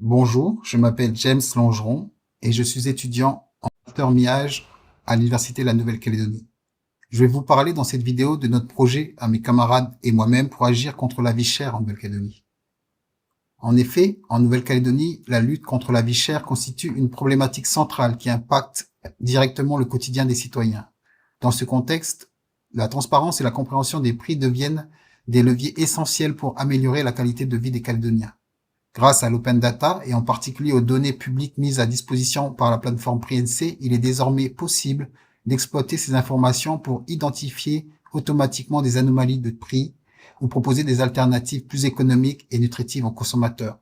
Bonjour, je m'appelle James Longeron et je suis étudiant en master MIAGE à l'Université de la Nouvelle-Calédonie. Je vais vous parler dans cette vidéo de notre projet à mes camarades et moi-même pour agir contre la vie chère en Nouvelle-Calédonie. En effet, en Nouvelle-Calédonie, la lutte contre la vie chère constitue une problématique centrale qui impacte directement le quotidien des citoyens. Dans ce contexte, la transparence et la compréhension des prix deviennent des leviers essentiels pour améliorer la qualité de vie des Calédoniens. Grâce à l'open data et en particulier aux données publiques mises à disposition par la plateforme PRINC, il est désormais possible d'exploiter ces informations pour identifier automatiquement des anomalies de prix ou proposer des alternatives plus économiques et nutritives aux consommateurs.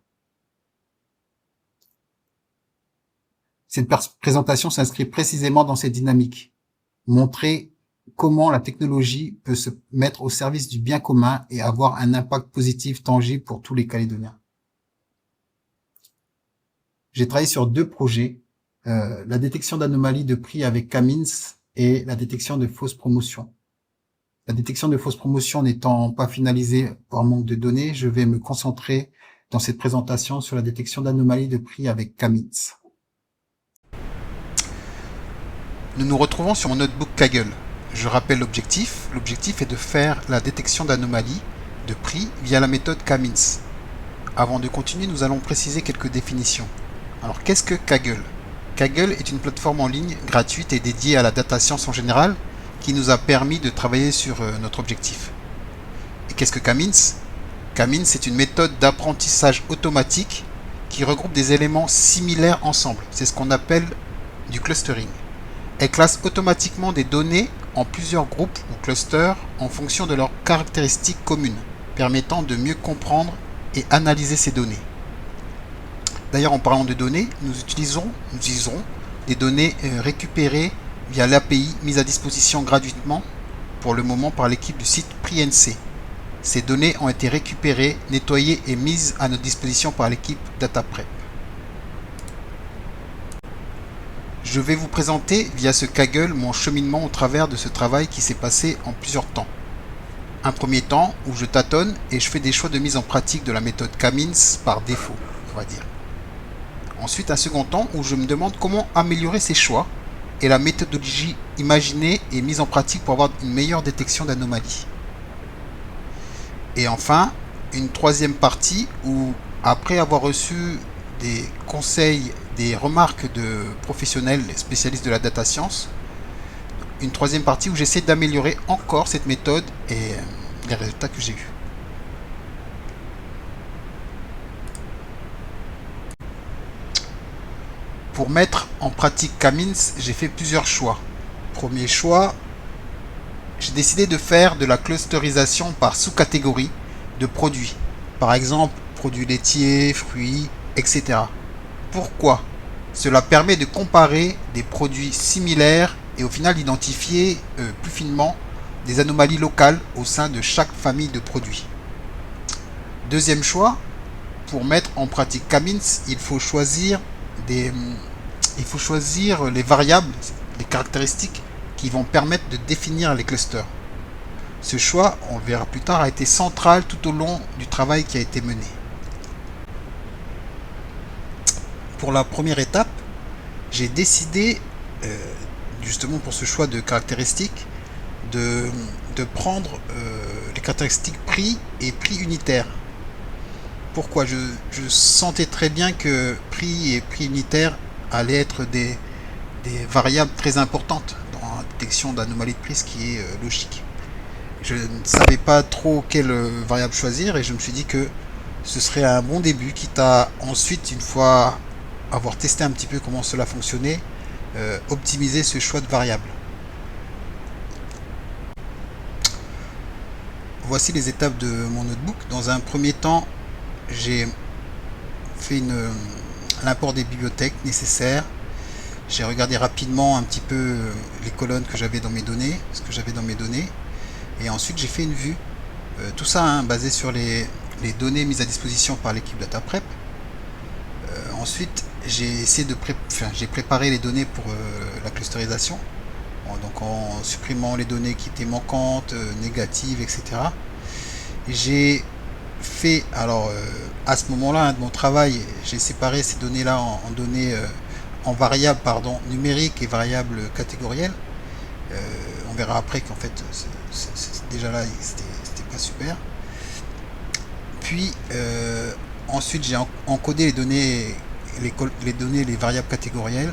Cette présentation s'inscrit précisément dans cette dynamique. Montrer comment la technologie peut se mettre au service du bien commun et avoir un impact positif tangible pour tous les Calédoniens. J'ai travaillé sur deux projets, la détection d'anomalies de prix avec Camins et la détection de fausses promotions. La détection de fausses promotions n'étant pas finalisée par manque de données, je vais me concentrer dans cette présentation sur la détection d'anomalies de prix avec Camins. Nous nous retrouvons sur mon notebook Kaggle. Je rappelle l'objectif. L'objectif est de faire la détection d'anomalies de prix via la méthode Camins. Avant de continuer, nous allons préciser quelques définitions. Alors, qu'est-ce que Kaggle? Kaggle est une plateforme en ligne gratuite et dédiée à la data science en général qui nous a permis de travailler sur notre objectif. Et qu'est-ce que Camins? Camins est une méthode d'apprentissage automatique qui regroupe des éléments similaires ensemble. C'est ce qu'on appelle du clustering. Elle classe automatiquement des données en plusieurs groupes ou clusters en fonction de leurs caractéristiques communes, permettant de mieux comprendre et analyser ces données. D'ailleurs, en parlant de données, nous utiliserons des données récupérées via l'API mise à disposition gratuitement pour le moment par l'équipe du site PRINC. Ces données ont été récupérées, nettoyées et mises à notre disposition par l'équipe DataPrep. Je vais vous présenter via ce Kaggle mon cheminement au travers de ce travail qui s'est passé en plusieurs temps. Un premier temps où je tâtonne et je fais des choix de mise en pratique de la méthode Camins par défaut, on va dire. Ensuite, un second temps où je me demande comment améliorer ces choix et la méthodologie imaginée et mise en pratique pour avoir une meilleure détection d'anomalies. Et enfin, une troisième partie où, après avoir reçu des conseils, des remarques de professionnels spécialistes de la data science, une troisième partie où j'essaie d'améliorer encore cette méthode et les résultats que j'ai eus. Pour mettre en pratique Camins, j'ai fait plusieurs choix. Premier choix, j'ai décidé de faire de la clusterisation par sous-catégorie de produits. Par exemple, produits laitiers, fruits, etc. Pourquoi? Cela permet de comparer des produits similaires et au final d'identifier plus finement des anomalies locales au sein de chaque famille de produits. Deuxième choix, pour mettre en pratique Camins, il faut choisir les variables, les caractéristiques qui vont permettre de définir les clusters. Ce choix, on le verra plus tard, a été central tout au long du travail qui a été mené. Pour la première étape, j'ai décidé, justement pour ce choix de caractéristiques, de prendre les caractéristiques prix et prix unitaire. Pourquoi? Je sentais très bien que prix et prix unitaire allaient être des variables très importantes dans la détection d'anomalies de prix, ce qui est logique. Je ne savais pas trop quelle variable choisir et je me suis dit que ce serait un bon début, quitte à ensuite, une fois avoir testé un petit peu comment cela fonctionnait, optimiser ce choix de variable. Voici les étapes de mon notebook. Dans un premier temps, j'ai fait l'import des bibliothèques nécessaires. J'ai regardé rapidement un petit peu les colonnes que j'avais dans mes données, ce que j'avais dans mes données, et ensuite j'ai fait une vue. Tout ça basé sur les données mises à disposition par l'équipe DataPrep. Ensuite, j'ai préparé les données pour la clusterisation, donc en supprimant les données qui étaient manquantes, négatives, etc. J'ai fait, alors à ce moment-là de mon travail, j'ai séparé ces données-là en données en variables pardon, numériques et variables catégorielles. On verra après qu'en fait, déjà là, c'était pas super. Puis ensuite, j'ai encodé les données, les variables catégorielles.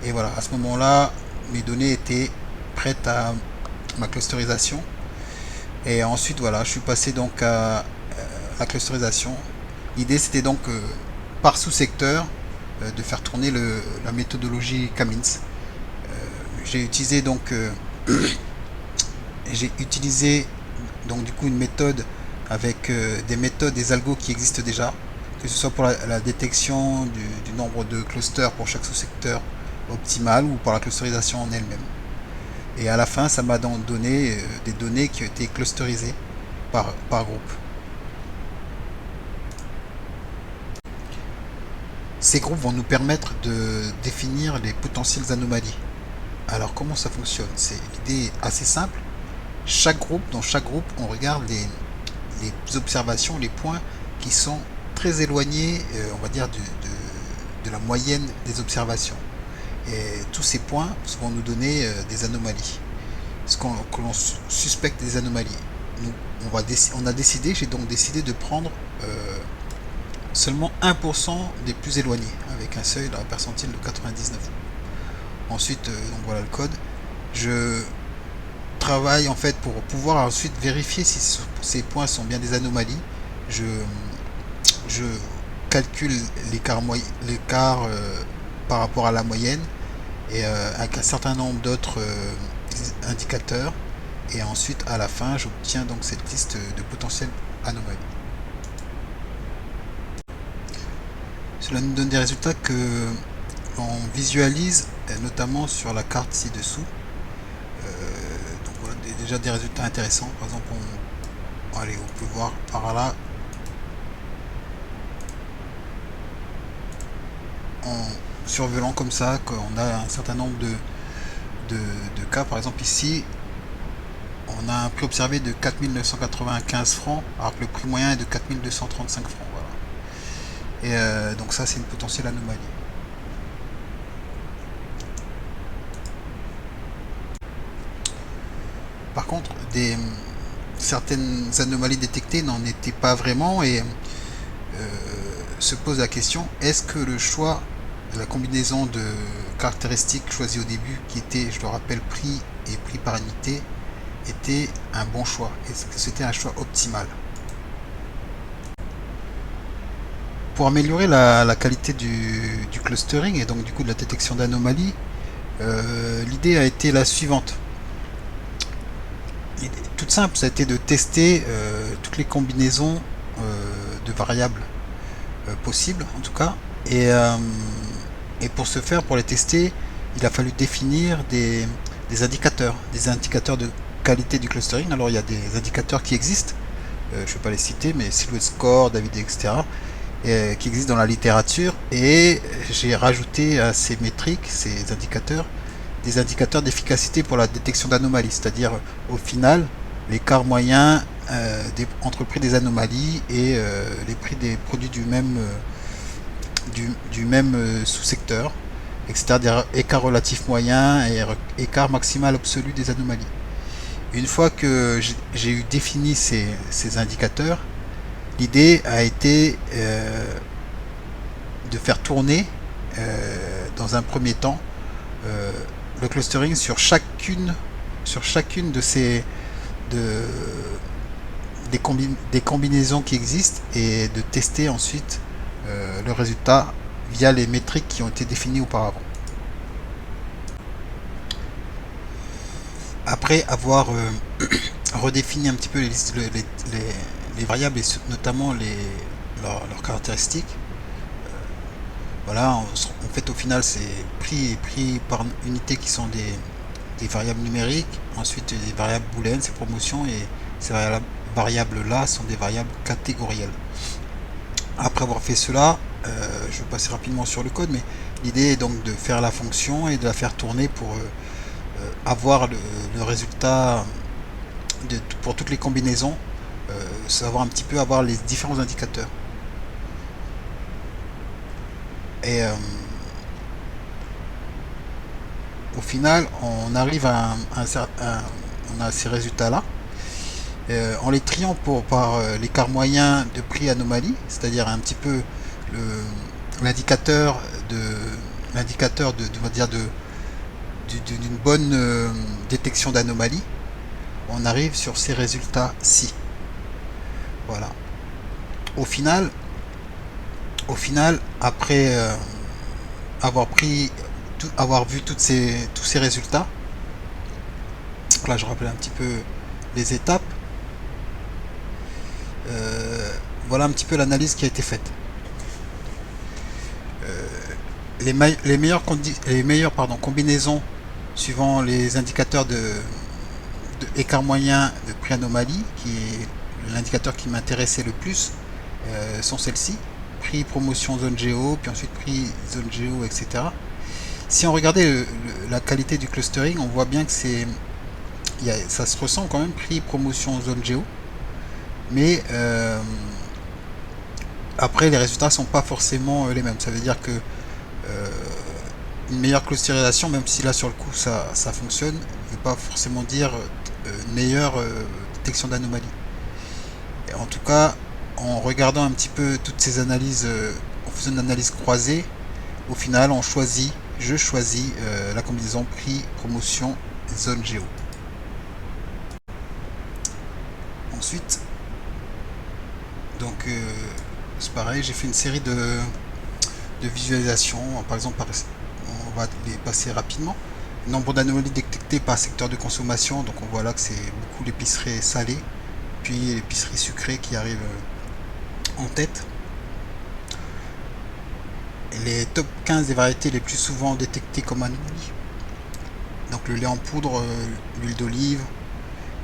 Et voilà, à ce moment-là, mes données étaient prêtes à ma clusterisation. Et ensuite, voilà, je suis passé donc à la clusterisation. L'idée, c'était donc par sous-secteur de faire tourner la méthodologie K-means. J'ai utilisé donc donc du coup une méthode avec des méthodes, des algos qui existent déjà, que ce soit pour la détection du nombre de clusters pour chaque sous-secteur optimal ou pour la clusterisation en elle-même. Et à la fin, ça m'a donné des données qui ont été clusterisées par groupe. Ces groupes vont nous permettre de définir les potentielles anomalies. Alors comment ça fonctionne? L'idée est assez simple. Dans chaque groupe, on regarde les observations, les points qui sont très éloignés, on va dire, de la moyenne des observations. Et tous ces points vont nous donner des anomalies. Que l'on suspecte des anomalies. J'ai donc décidé de prendre seulement 1% des plus éloignés, avec un seuil de la percentile de 99. Ensuite, donc voilà le code. Je travaille en fait pour pouvoir ensuite vérifier si ces points sont bien des anomalies. Je calcule l'écart par rapport à la moyenne et avec un certain nombre d'autres indicateurs, et ensuite à la fin j'obtiens donc cette liste de potentielles anomalies. Cela nous donne des résultats que l'on visualise notamment sur la carte ci-dessous. Donc voilà, déjà des résultats intéressants. Par exemple, on peut voir par là, en survolant comme ça, qu'on a un certain nombre de cas. Par exemple ici, on a un prix observé de 4995 francs, alors que le prix moyen est de 4235 francs. Voilà. Et donc ça, c'est une potentielle anomalie. Par contre, certaines anomalies détectées n'en étaient pas vraiment, et se pose la question, est-ce que le choix de la combinaison de caractéristiques choisies au début, qui était, je le rappelle, prix et prix par unité, était un bon choix? Est-ce que c'était un choix optimal? Pour améliorer la qualité du clustering et donc du coup de la détection d'anomalies, l'idée a été la suivante. Toute simple, ça a été de tester toutes les combinaisons de variables possibles en tout cas, et pour ce faire, pour les tester, il a fallu définir des indicateurs de qualité du clustering. Alors il y a des indicateurs qui existent, je ne vais pas les citer, mais Silhouette Score, David, etc., qui existent dans la littérature, et j'ai rajouté à ces métriques, ces indicateurs, des indicateurs d'efficacité pour la détection d'anomalies, c'est-à-dire au final l'écart moyen entre le prix des anomalies et les prix des produits du même sous-secteur, etc. Écart relatif moyen et écart maximal absolu des anomalies. Une fois que j'ai eu défini ces indicateurs, l'idée a été de faire tourner dans un premier temps le clustering sur chacune de ces des combinaisons qui existent, et de tester ensuite le résultat via les métriques qui ont été définies auparavant. Après avoir redéfini un petit peu les variables et notamment leurs caractéristiques, voilà, en fait au final c'est prix et prix par unité qui sont des variables numériques, ensuite des variables booléennes, c'est promotion, et ces variables là sont des variables catégorielles. Après avoir fait cela, je vais passer rapidement sur le code, mais l'idée est donc de faire la fonction et de la faire tourner pour avoir le résultat pour toutes les combinaisons savoir un petit peu avoir les différents indicateurs. Et au final, on arrive à on a ces résultats-là. En les triant par l'écart moyen de prix anomalie, c'est-à-dire un petit peu l'indicateur de on va dire d'une bonne détection d'anomalie, on arrive sur ces résultats-ci. Voilà. Au final, après avoir vu tous ces résultats, là je rappelle un petit peu les étapes. Voilà un petit peu l'analyse qui a été faite. Les meilleures combinaisons suivant les indicateurs de écart moyen de prix anomalie, qui est l'indicateur qui m'intéressait le plus, sont celles-ci: prix promotion zone géo, puis ensuite prix zone géo, etc. Si on regardait la qualité du clustering, on voit bien que ça se ressent quand même, prix promotion zone géo, mais après les résultats sont pas forcément les mêmes. Ça veut dire que une meilleure clusterisation, même si là sur le coup ça fonctionne, ne veut pas forcément dire une meilleure détection d'anomalies. En tout cas, en regardant un petit peu toutes ces analyses, en faisant une analyse croisée, au final je choisis la combinaison prix promotion zone géo. Ensuite, donc c'est pareil, j'ai fait une série de visualisations. Par exemple, on va les passer rapidement. Nombre d'anomalies détectées par secteur de consommation, donc on voit là que c'est beaucoup l'épicerie salée, puis l'épicerie sucrée qui arrive en tête. Et les top 15 des variétés les plus souvent détectées comme anomalies, donc le lait en poudre, l'huile d'olive,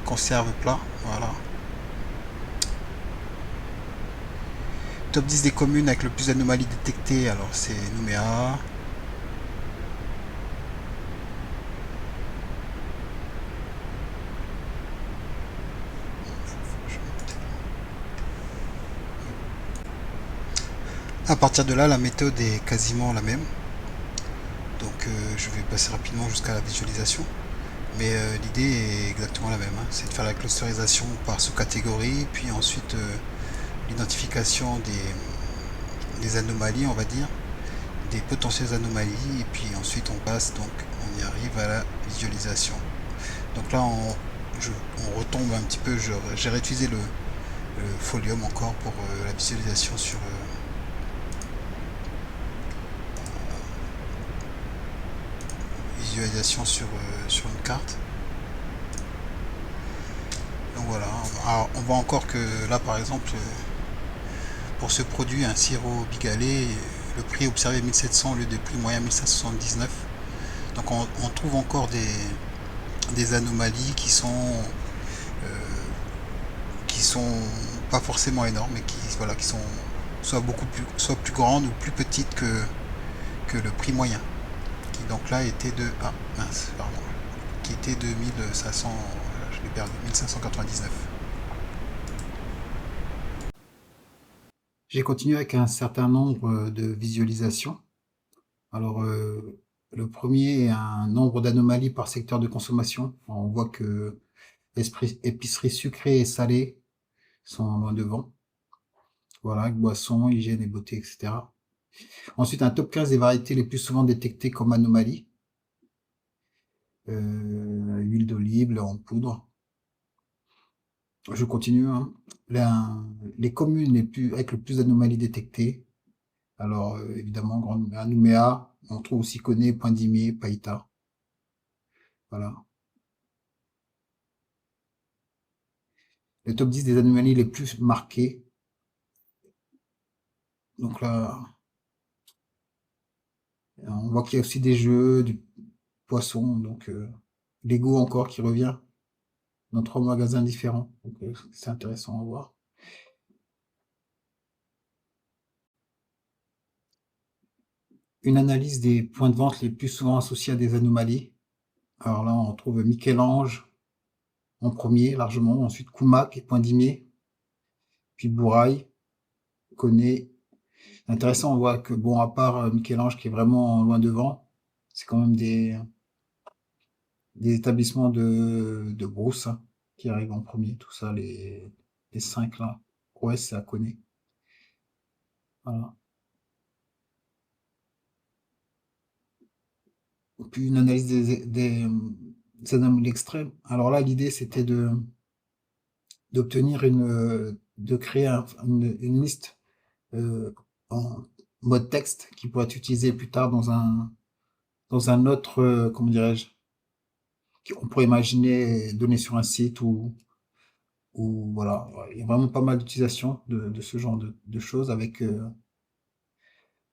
conserve plat, voilà. Top 10 des communes avec le plus d'anomalies détectées, alors c'est Nouméa. À partir de là, la méthode est quasiment la même. Donc je vais passer rapidement jusqu'à la visualisation. Mais l'idée est exactement la même, hein. C'est de faire la clusterisation par sous-catégorie, puis ensuite l'identification des anomalies, on va dire, des potentielles anomalies, et puis ensuite on passe, donc on y arrive à la visualisation. Donc là on retombe un petit peu, j'ai réutilisé le Folium encore pour la visualisation sur une carte. Donc voilà. Alors, on voit encore que là par exemple pour ce produit, un sirop bigalé, le prix observé 1700 au lieu de prix moyen 1579. Donc on trouve encore des anomalies qui sont pas forcément énormes, mais qui sont soit plus grandes ou plus petites que le prix moyen, qui donc là était de qui était de 1500, je l'ai perdu, 1599. J'ai continué avec un certain nombre de visualisations. Alors, le premier est un nombre d'anomalies par secteur de consommation. Alors, on voit que épicerie sucrée et salée sont loin devant. Voilà, boissons, hygiène et beauté, etc. Ensuite, un top 15 des variétés les plus souvent détectées comme anomalies. Huile d'olive, lait en poudre. Je continue, hein. Les communes avec le plus d'anomalies détectées. Alors, évidemment, Nouméa, on trouve aussi Koné, Poindimier, Païta. Voilà. Le top 10 des anomalies les plus marquées. Donc là, on voit qu'il y a aussi des jeux, du poisson, donc Lego encore qui revient dans 3 magasins différents. Donc c'est intéressant à voir. Une analyse des points de vente les plus souvent associés à des anomalies. Alors là, on trouve Michel-Ange en premier, largement. Ensuite, Koumac et Poindimier. puis Bouraille, Koné. Intéressant, on voit que, bon, à part Michel-Ange qui est vraiment loin devant, c'est quand même des établissements de Brousse hein, qui arrivent en premier. Tout ça, les 5 là. Ouais, c'est à Koné. Voilà. Puis une analyse des anomalies extrêmes. Alors là, l'idée, c'était d'obtenir de créer une liste en mode texte qui pourrait être utilisée plus tard dans un autre, comment dirais-je, qu'on pourrait imaginer donner sur un site ou voilà. Il y a vraiment pas mal d'utilisation de ce genre de choses avec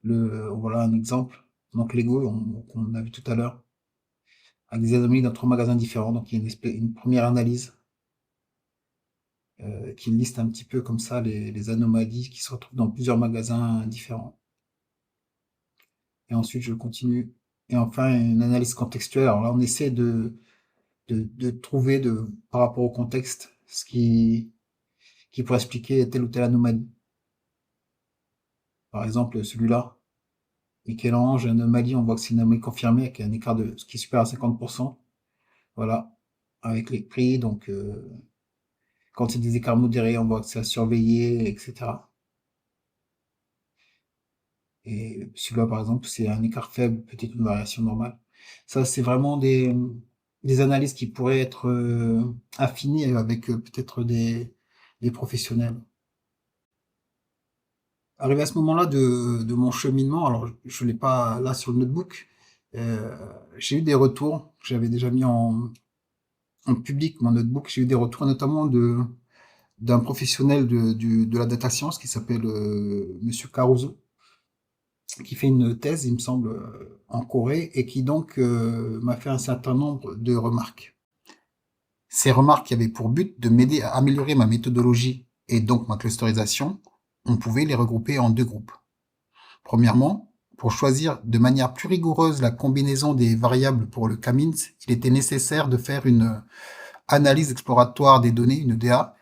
voilà un exemple. Donc Lego, qu'on a vu tout à l'heure, avec des anomalies dans 3 magasins différents. Donc il y a une première analyse qui liste un petit peu comme ça les anomalies qui se retrouvent dans plusieurs magasins différents. Et ensuite, je continue. Et enfin, une analyse contextuelle. Alors là, on essaie de trouver par rapport au contexte qui pourrait expliquer telle ou telle anomalie. Par exemple, celui-là, Michel-Ange, anomalie, on voit que c'est une anomalie confirmée avec un écart de ce qui est supérieur à 50%. Voilà, avec les prix. Donc, quand c'est des écarts modérés, on voit que c'est à surveiller, etc. Et celui-là, par exemple, c'est un écart faible, peut-être une variation normale. Ça, c'est vraiment des analyses qui pourraient être affinées avec peut-être des professionnels. Arrivé à ce moment-là de mon cheminement, alors je ne l'ai pas là sur le notebook, euh, j'ai eu des retours. J'avais déjà mis en public mon notebook. J'ai eu des retours notamment d'un professionnel de la data science qui s'appelle Monsieur Caruso, qui fait une thèse, il me semble, en Corée, et qui donc m'a fait un certain nombre de remarques. Ces remarques qui avaient pour but de m'aider à améliorer ma méthodologie et donc ma clusterisation, on pouvait les regrouper en 2 groupes. Premièrement, pour choisir de manière plus rigoureuse la combinaison des variables pour le K-means, il était nécessaire de faire une analyse exploratoire des données, une EDA,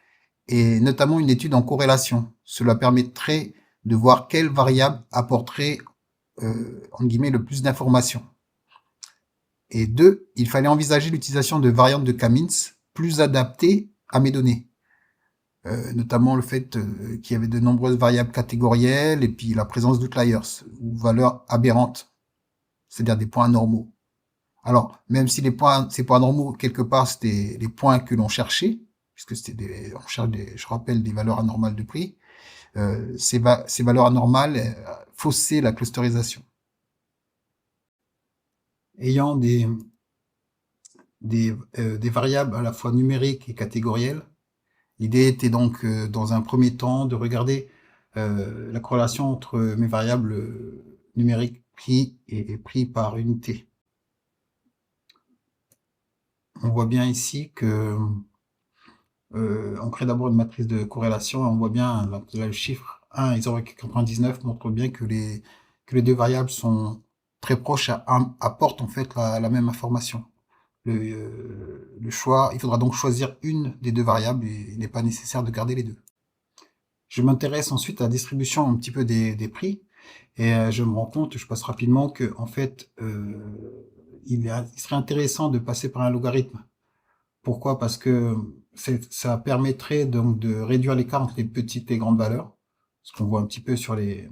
et notamment une étude en corrélation. Cela permettrait de voir quelles variables apporteraient en guillemets, le plus d'informations. Et 2, il fallait envisager l'utilisation de variantes de K-means plus adaptées à mes données. Notamment le fait qu'il y avait de nombreuses variables catégorielles et puis la présence d'outliers ou valeurs aberrantes, c'est-à-dire des points anormaux. Alors, même si ces points anormaux, quelque part, c'était les points que l'on cherchait, puisque on cherche je rappelle, des valeurs anormales de prix, ces valeurs anormales faussaient la clusterisation. Ayant des variables à la fois numériques et catégorielles. L'idée était donc, dans un premier temps, de regarder la corrélation entre mes variables numériques prix et prix par unité. On voit bien ici que on crée d'abord une matrice de corrélation et on voit bien le chiffre 1 et 0,99 montre bien que les 2 variables sont très proches, apportent en fait la même information. Le choix, il faudra donc choisir une des 2 variables et il n'est pas nécessaire de garder les 2. Je m'intéresse ensuite à la distribution un petit peu des prix et je me rends compte, je passe rapidement que en fait, il serait intéressant de passer par un logarithme. Pourquoi? Parce que ça permettrait donc de réduire l'écart entre les petites et grandes valeurs, ce qu'on voit un petit peu sur les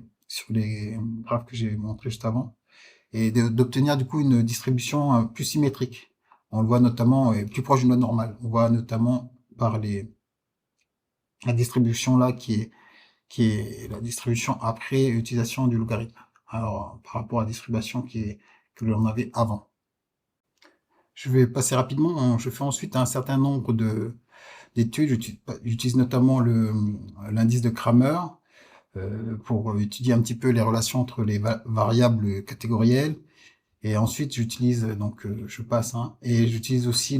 graphes que j'ai montrés juste avant, et d'obtenir du coup une distribution plus symétrique. On le voit notamment plus proche d'une loi normale. On voit notamment par la distribution là qui est la distribution après utilisation du logarithme. Alors par rapport à la distribution que l'on avait avant. Je vais passer rapidement. Je fais ensuite un certain nombre d'études. J'utilise notamment l'indice de Kramer pour étudier un petit peu les relations entre les variables catégorielles. Et ensuite, j'utilise, donc je passe, hein, et j'utilise aussi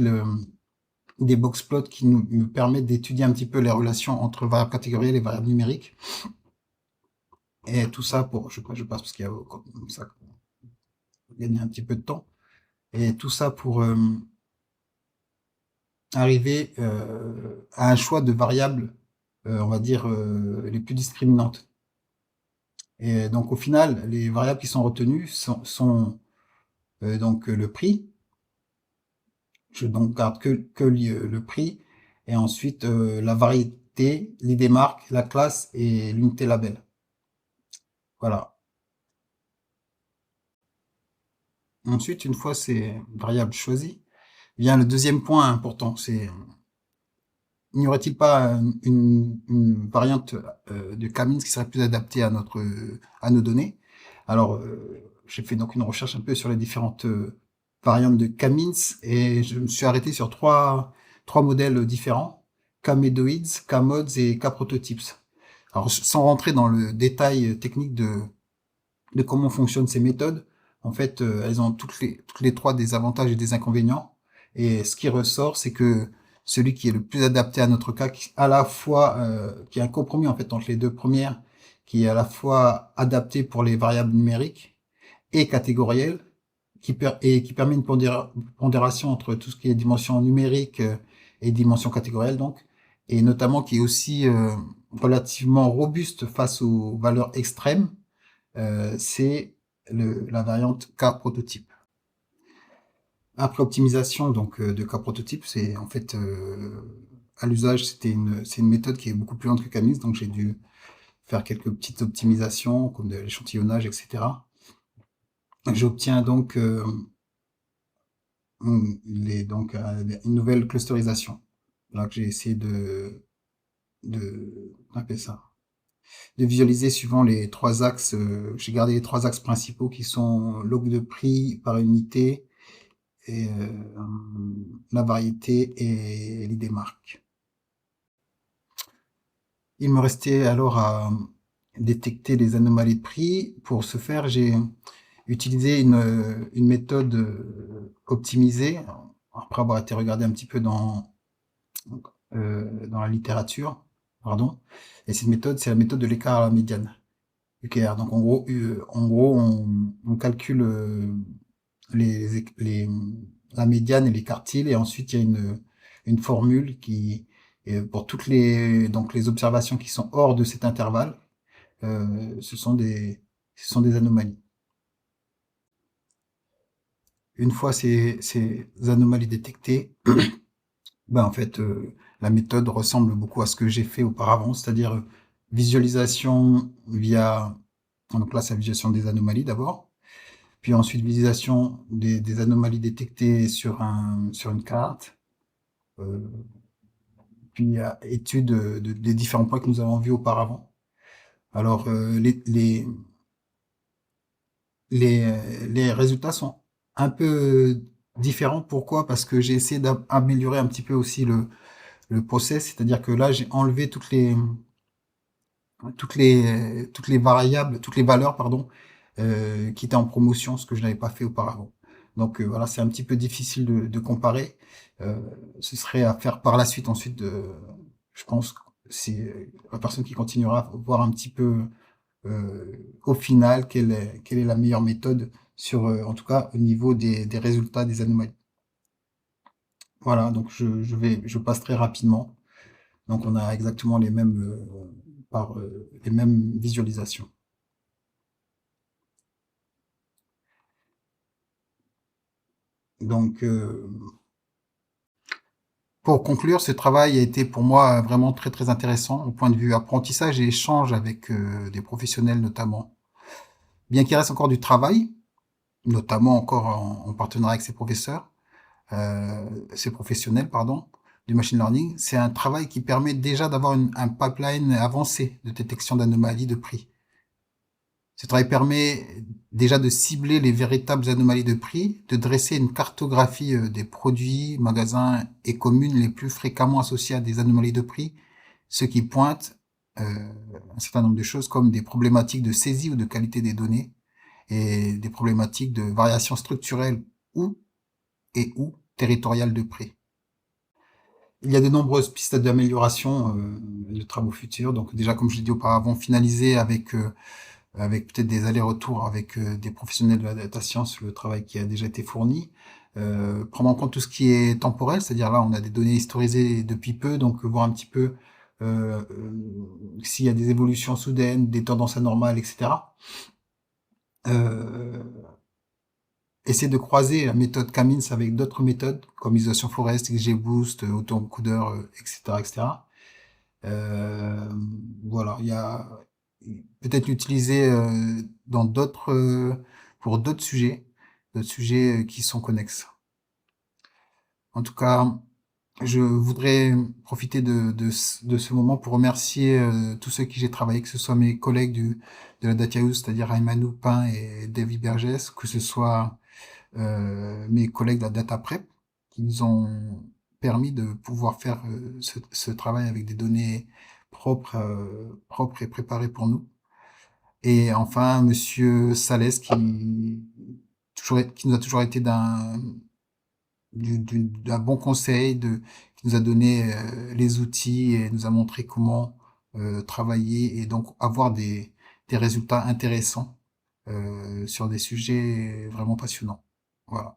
des boxplots qui me permettent d'étudier un petit peu les relations entre variables catégorielles et variables numériques. Et tout ça je passe parce qu'il y a comme ça, gagner un petit peu de temps. Et tout ça pour arriver à un choix de variables on va dire, les plus discriminantes. Et donc au final, les variables qui sont retenues sont donc le prix. Je donc garde que le prix et ensuite la variété, l'idée marque, la classe et l'unité label. Voilà. Ensuite, une fois ces variables choisies, vient le deuxième point important, c'est n'y aurait-il pas une variante de Kamins qui serait plus adaptée à nos données? Alors, j'ai fait donc une recherche un peu sur les différentes variantes de Kamins et je me suis arrêté sur trois modèles différents, Kamedoids, Kamods et K-prototypes. Alors, sans rentrer dans le détail technique de comment fonctionnent ces méthodes, en fait, elles ont toutes les trois des avantages et des inconvénients. Et ce qui ressort, c'est que celui qui est le plus adapté à notre cas, qui à la fois qui est un compromis en fait entre les deux premières, qui est à la fois adapté pour les variables numériques et catégorielles, et qui permet une pondération entre tout ce qui est dimension numérique et dimension catégorielle donc, et notamment qui est aussi relativement robuste face aux valeurs extrêmes, c'est la variante K prototype. Après optimisation donc de cas prototype, c'est en fait à l'usage c'est une méthode qui est beaucoup plus lente que Camis, donc j'ai dû faire quelques petites optimisations comme de l'échantillonnage, etc. J'obtiens donc une nouvelle clusterisation. Là que j'ai essayé de appeler ça, de visualiser suivant les trois axes. J'ai gardé les trois axes principaux qui sont log de prix par unité, et la variété et l'idée marque. Il me restait alors à détecter les anomalies de prix. Pour ce faire, j'ai utilisé une méthode optimisée, après avoir été regardé un petit peu dans la littérature. Pardon. Et cette méthode, c'est la méthode de l'écart à la médiane. UKR. Donc en gros on calcule la médiane et les quartiles, et ensuite il y a une formule qui, pour toutes les observations qui sont hors de cet intervalle, ce sont des anomalies. Une fois ces anomalies détectées, ben en fait la méthode ressemble beaucoup à ce que j'ai fait auparavant, c'est-à-dire visualisation via, donc là c'est la visualisation des anomalies d'abord, puis ensuite visualisation des anomalies détectées sur une carte, puis étude des différents points que nous avons vus auparavant. Alors les résultats sont un peu différents. Pourquoi? Parce que j'ai essayé d'améliorer un petit peu aussi le process, c'est-à-dire que là j'ai enlevé toutes les variables, toutes les valeurs, pardon, qui étaient en promotion, ce que je n'avais pas fait auparavant. Donc voilà, c'est un petit peu difficile de comparer. Ce serait à faire par la suite. Ensuite, je pense que c'est la personne qui continuera à voir un petit peu au final quelle est la meilleure méthode sur, en tout cas, au niveau des résultats des anomalies. Voilà, donc je passe très rapidement. Donc on a exactement les mêmes les mêmes visualisations. Donc pour conclure, ce travail a été pour moi vraiment très très intéressant au point de vue apprentissage et échange avec des professionnels notamment. Bien qu'il reste encore du travail, notamment encore en partenariat avec ces professionnels, pardon, du machine learning, c'est un travail qui permet déjà d'avoir un pipeline avancé de détection d'anomalies de prix. Ce travail permet déjà de cibler les véritables anomalies de prix, de dresser une cartographie des produits, magasins et communes les plus fréquemment associés à des anomalies de prix, ce qui pointe un certain nombre de choses comme des problématiques de saisie ou de qualité des données et des problématiques de variation structurelle ou territoriale de prix. Il y a de nombreuses pistes d'amélioration de travaux futurs. Donc déjà, comme je l'ai dit auparavant, finaliser avec peut-être des allers-retours avec des professionnels de la data science, le travail qui a déjà été fourni. Prendre en compte tout ce qui est temporel, c'est-à-dire là, on a des données historisées depuis peu, donc voir un petit peu s'il y a des évolutions soudaines, des tendances anormales, etc. Euh, Essayer de croiser la méthode Camins avec d'autres méthodes comme isolation forest, XGBoost, autoencodeur, etc., etc. Euh, voilà, il y a peut-être l'utiliser dans pour d'autres sujets qui sont connexes. En tout cas, je voudrais profiter de ce moment pour remercier tous ceux qui j'ai travaillé, que ce soit mes collègues de la Data House, c'est-à-dire Ayman Loupin et David Bergès, que ce soit mes collègues de la Data Prep, qui nous ont permis de pouvoir faire ce travail avec des données propres et préparées pour nous. Et enfin, Monsieur Salès, qui nous a toujours été d'un bon conseil, qui nous a donné les outils et nous a montré comment travailler et donc avoir des résultats intéressants sur des sujets vraiment passionnants. Voilà.